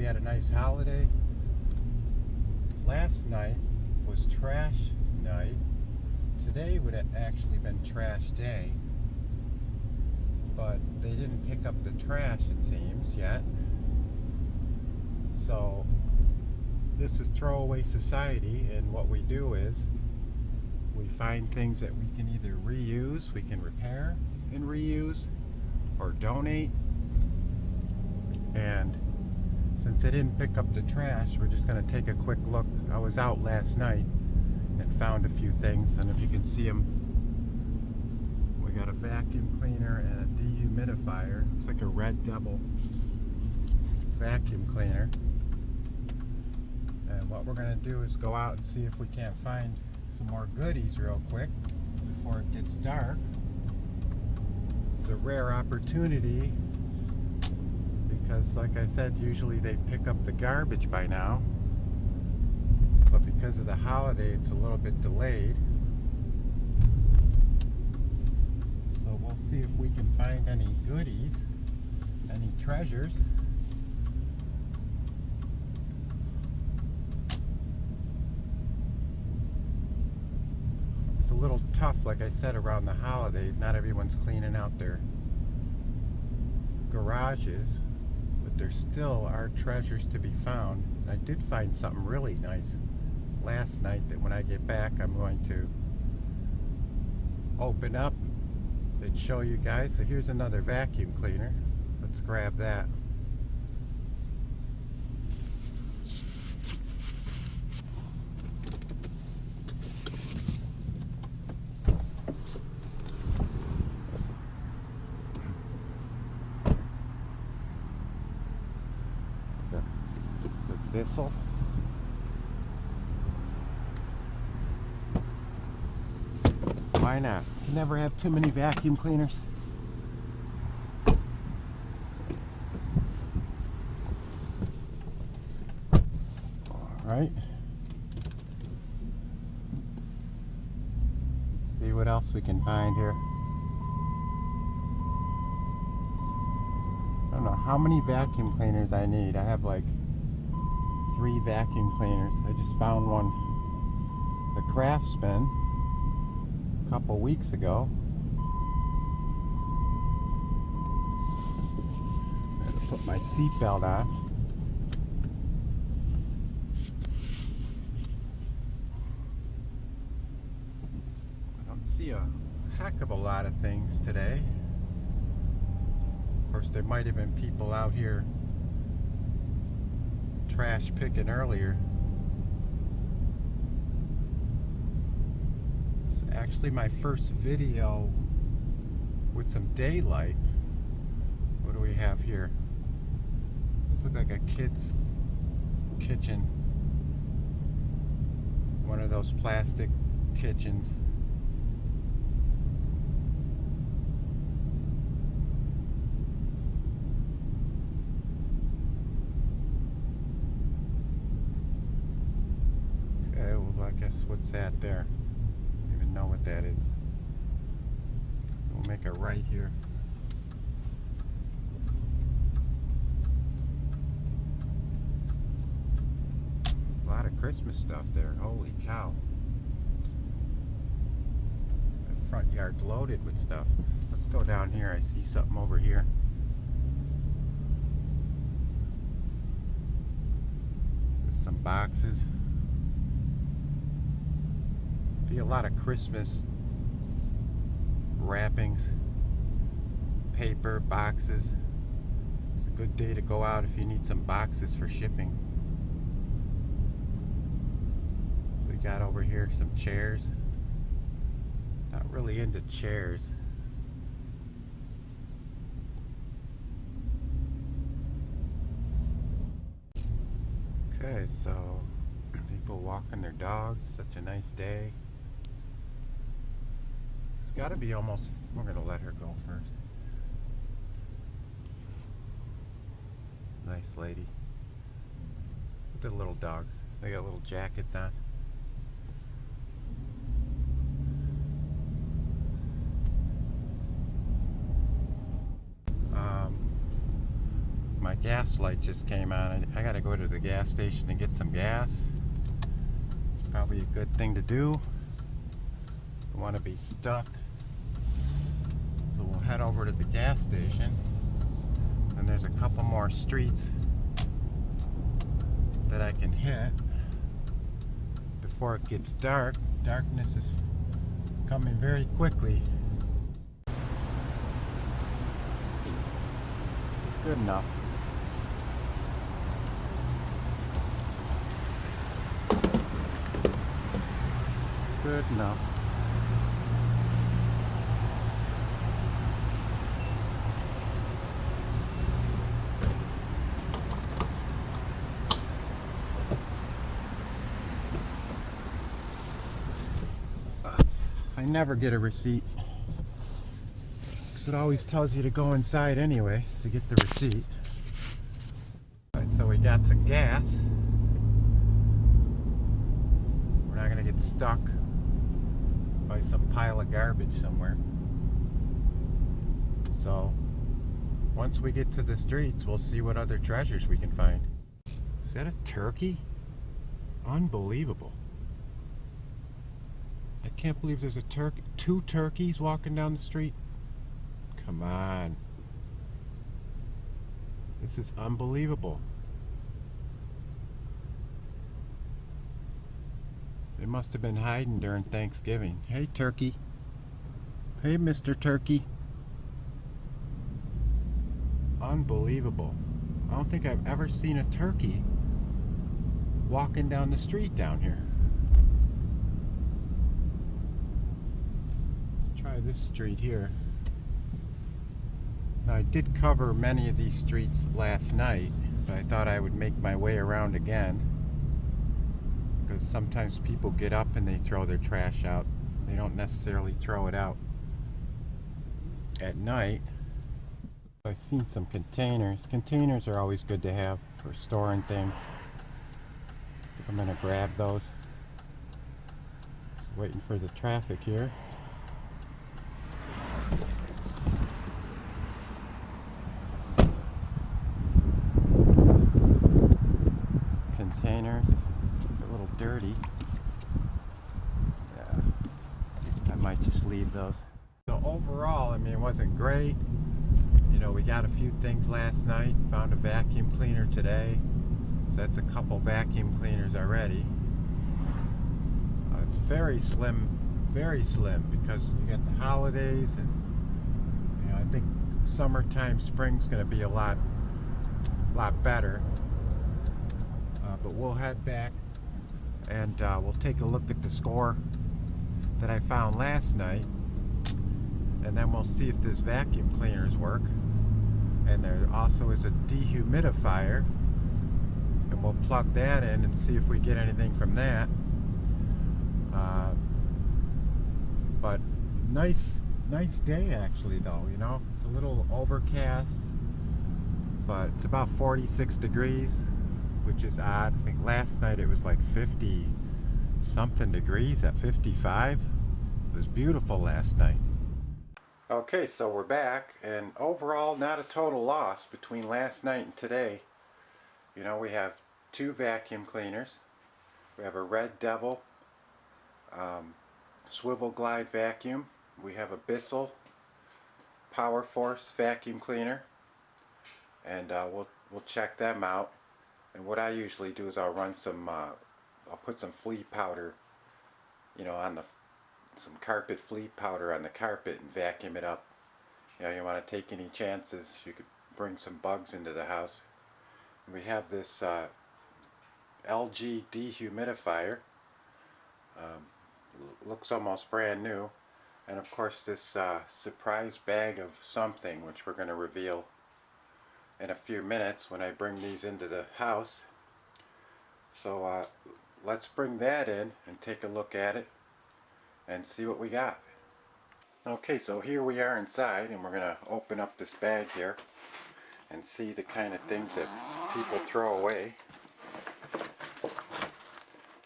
had a nice holiday. Last night was trash night. Today would have actually been trash day, but they didn't pick up the trash, it seems, yet. So this is throwaway society, and what we do is we find things that we can either reuse, we can repair and reuse, or donate. And since they didn't pick up the trash, we're just going to take a quick look. I was out last night and found a few things, and if you can see them, we got a vacuum cleaner and a dehumidifier. It's like a red double vacuum cleaner. And what we're going to do is go out and see if we can't find some more goodies real quick before it gets dark. It's a rare opportunity because, like I said, usually they pick up the garbage by now, but because of the holiday it's a little bit delayed. So we'll see if we can find any goodies, any treasures. It's a little tough, like I said, around the holidays. Not everyone's cleaning out their garages, but there still are treasures to be found. I did find something really nice last night that when I get back I'm going to open up and show you guys. So here's another vacuum cleaner. Let's grab that. The thistle. Why not? You never have too many vacuum cleaners. Alright. See what else we can find here. I don't know how many vacuum cleaners I need. I have like 3 vacuum cleaners. I just found one, the Craftsman, a couple weeks ago. I had to put my seatbelt on. I don't see a heck of a lot of things today. Of course, there might have been people out here trash picking earlier. It's actually my first video with some daylight. What do we have here? This looks like a kid's kitchen. One of those plastic kitchens. I guess what's that there? I don't even know what that is. We'll make a right here. A lot of Christmas stuff there. Holy cow. The front yard's loaded with stuff. Let's go down here. I see something over here. There's some boxes. Be a lot of Christmas wrappings, paper, boxes. It's a good day to go out if you need some boxes for shipping. So we got over here some chairs. Not really into chairs. Okay, so people walking their dogs. Such a nice day. Got to be almost, we're going to let her go first. Nice lady. Look at the little dogs. They got little jackets on. My gas gas light just came on. I gotta go to the gas station and get some gas. It's probably a good thing to do. Don't want to be stuck. So we'll head over to the gas station. And there's a couple more streets that I can hit before it gets dark. Darkness is coming very quickly. Good enough. Good enough. I never get a receipt. It always tells you to go inside anyway to get the receipt. Alright, so we got some gas. We're not going to get stuck by some pile of garbage somewhere. So once we get to the streets, we'll see what other treasures we can find. Is that a turkey? Unbelievable. I can't believe there's a two turkeys walking down the street. Come on. This is unbelievable. They must have been hiding during Thanksgiving. Hey, turkey. Hey, Mr. Turkey. Unbelievable. I don't think I've ever seen a turkey walking down the street down here. Let's try this street here. Now, I did cover many of these streets last night, but I thought I would make my way around again, because sometimes people get up and they throw their trash out. They don't necessarily throw it out at night. I've seen some containers. Containers are always good to have for storing things. I think I'm going to grab those. Just waiting for the traffic here. Containers, they're a little dirty. Yeah, I might just leave those. So overall, I mean, it wasn't great. You know, we got a few things last night, found a vacuum cleaner today, so that's a couple vacuum cleaners already. It's very slim because you got the holidays, and you know, I think summertime, spring's going to be a lot better. But we'll head back and we'll take a look at the score that I found last night, and then we'll see if this vacuum cleaners work. And there also is a dehumidifier, and we'll plug that in and see if we get anything from that. But nice day actually, though. You know, it's a little overcast, but it's about 46 degrees, which is odd. I think last night it was like 50 something degrees at 55. It was beautiful last night. Okay, so we're back, and overall not a total loss between last night and today. You know, we have two vacuum cleaners. We have a Red Devil swivel glide vacuum. We have a Bissell Power Force vacuum cleaner, and we'll check them out. And what I usually do is I'll run some I'll put some flea powder, you know, on some carpet flea powder on the carpet and vacuum it up. You know, you want to take any chances, you could bring some bugs into the house. And we have this LG dehumidifier. Looks almost brand new. And of course this surprise bag of something, which we're going to reveal in a few minutes when I bring these into the house. So let's bring that in and take a look at it and see what we got. Okay, so here we are inside, and we're going to open up this bag here and see the kind of things that people throw away.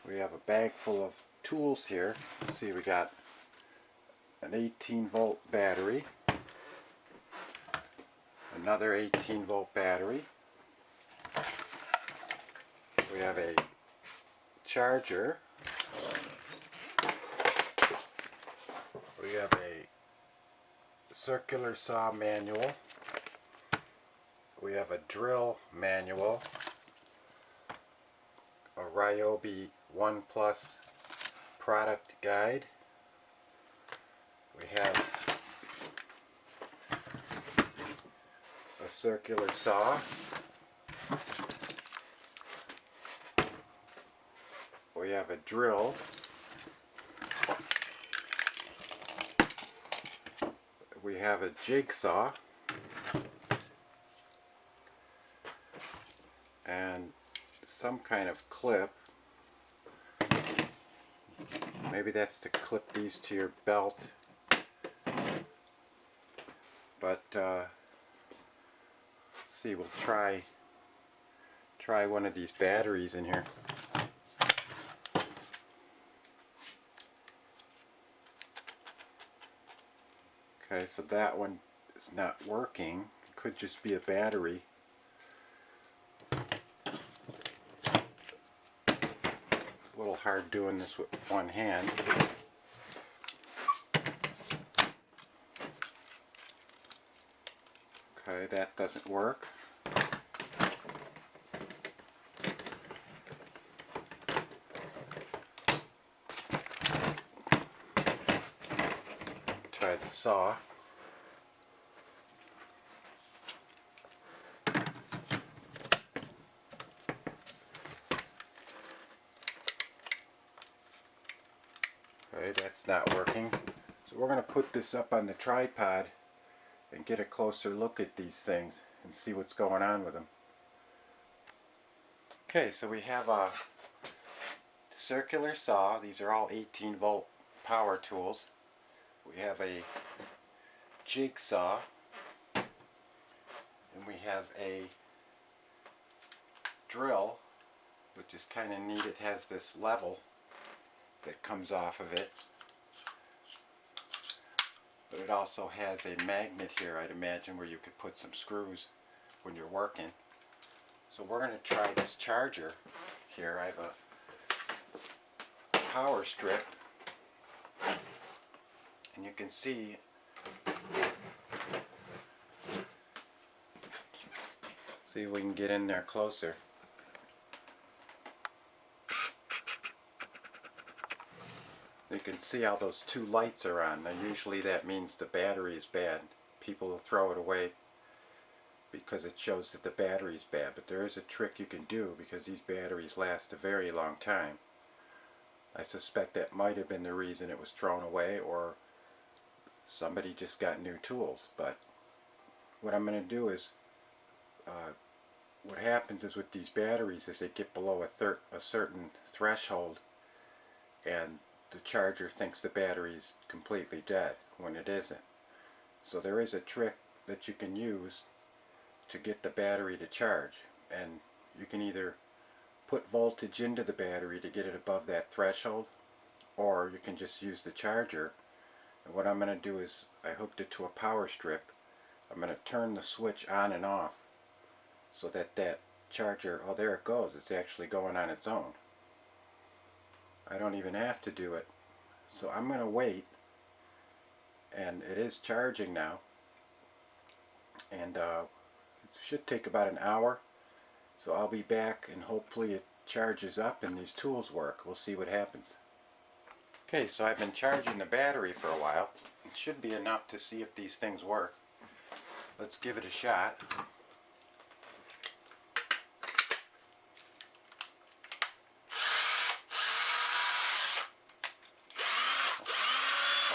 We have a bag full of tools here. Let's see, we got an 18-volt battery, another 18-volt battery, We have a charger. We have a circular saw manual. We have a drill manual. A RYIOBI 1 Plus product guide. We have a circular saw. We have a drill. We have a jigsaw. And some kind of clip. Maybe that's to clip these to your belt. But let's see, we'll try one of these batteries in here. Okay, so that one is not working. It could just be a battery. It's a little hard doing this with one hand. Okay, that doesn't work. Try the saw. Okay, that's not working. So we're going to put this up on the tripod and get a closer look at these things and see what's going on with them. Okay, so we have a circular saw. These are all 18-volt power tools. We have a jigsaw, and we have a drill, which is kind of neat. It has this level that comes off of it, but it also has a magnet here, I'd imagine, where you could put some screws when you're working. So we're going to try this charger here. I have a power strip, and you can see if we can get in there closer. You can see how those two lights are on. Now usually that means the battery is bad. People will throw it away because it shows that the battery is bad. But there is a trick you can do, because these batteries last a very long time. I suspect that might have been the reason it was thrown away, or somebody just got new tools. But what I'm going to do is, what happens is with these batteries is they get below a certain threshold, and the charger thinks the battery is completely dead when it isn't. So there is a trick that you can use to get the battery to charge, and you can either put voltage into the battery to get it above that threshold, or you can just use the charger. And what I'm going to do is, I hooked it to a power strip. I'm going to turn the switch on and off so that that charger, oh there it goes, it's actually going on its own. I don't even have to do it. So I'm going to wait, and it is charging now, and it should take about an hour. So I'll be back, and hopefully it charges up and these tools work. We'll see what happens. Okay, so I've been charging the battery for a while. It should be enough to see if these things work. Let's give it a shot.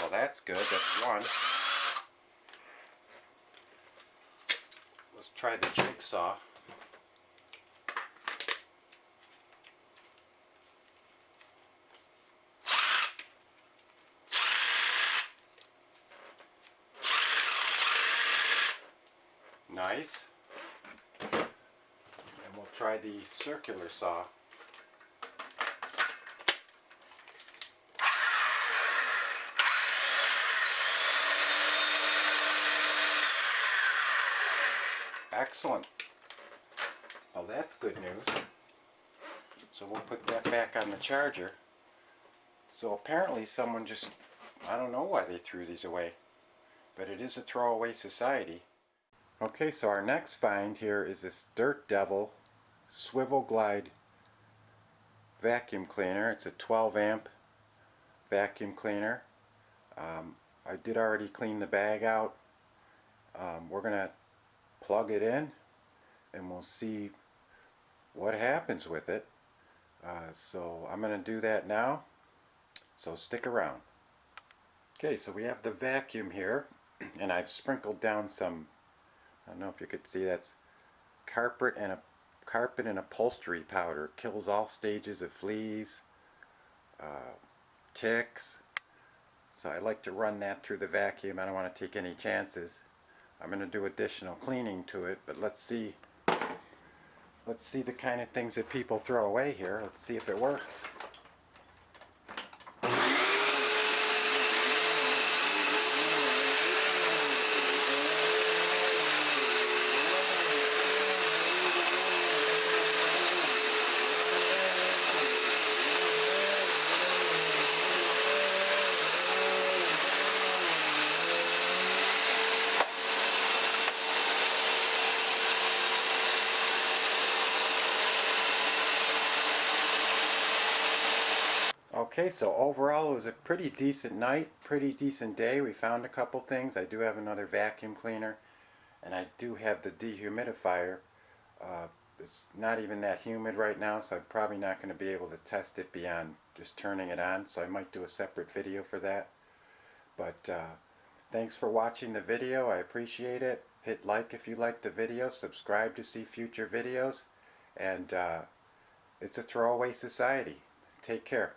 Well, that's good. That's one. Let's try the jigsaw. Nice. And we'll try the circular saw. Excellent. Well, that's good news. So we'll put that back on the charger. So apparently someone just, I don't know why they threw these away, but it is a throwaway society. Okay, so our next find here is this Dirt Devil Swivel Glide vacuum cleaner. It's a 12 amp vacuum cleaner. I did already clean the bag out. We're gonna plug it in and we'll see what happens with it. So I'm gonna do that now, so stick around. Okay, so we have the vacuum here, and I've sprinkled down some, I don't know if you could see, that's carpet and upholstery powder. Kills all stages of fleas, ticks. So I like to run that through the vacuum. I don't want to take any chances. I'm going to do additional cleaning to it, but let's see the kind of things that people throw away here. Let's see if it works. Okay, so overall it was a pretty decent night, pretty decent day. We found a couple things. I do have another vacuum cleaner, and I do have the dehumidifier. It's not even that humid right now, so I'm probably not going to be able to test it beyond just turning it on, so I might do a separate video for that. But thanks for watching the video. I appreciate it. Hit like if you liked the video, subscribe to see future videos, and it's a throwaway society. Take care.